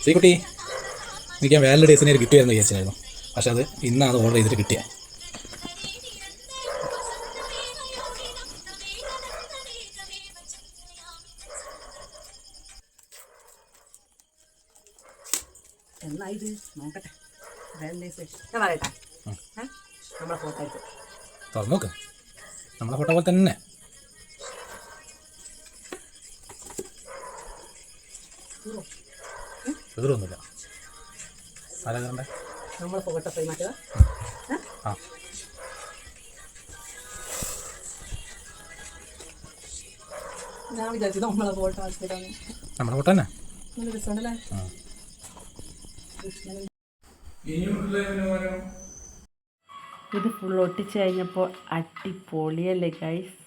ശ്രീകുട്ടി, എനിക്ക് ഞാൻ വാലഡേസിനെ ഒരു ഗിഫ്റ്റ് ചെയ്യാമെന്ന് വിചാരിച്ചായിരുന്നു. പക്ഷെ അത് ഇന്നാണ് ഓർഡർ ചെയ്തിട്ട് കിട്ടിയത്. എന്നാ ഇത് നോക്കട്ടെ. ഞാൻ പറയട്ടെ, നമ്മളെ ഫോട്ടോ ആയിട്ട് തുറന്നു നോക്ക്. നമ്മളെ ഫോട്ടോ പോലെ തന്നെ. എതിരൊന്നുമില്ല. ആരാ കയറണ്ടേ? നമ്മളെ ഫോട്ടോ ഫ്രെയിം ആക്കുക. ആ, ഞാൻ വിചാരിച്ചു നമ്മളെ ഫോട്ടോ ആക്കിയതാണ്. നമ്മളെ ഫോട്ടോ തന്നെ. നല്ല രസമുണ്ടല്ലേ? ഇത് ഫുൾ ഒട്ടിച്ച് കഴിഞ്ഞപ്പോൾ അടിപൊളിയല്ലേ ഗൈസ്.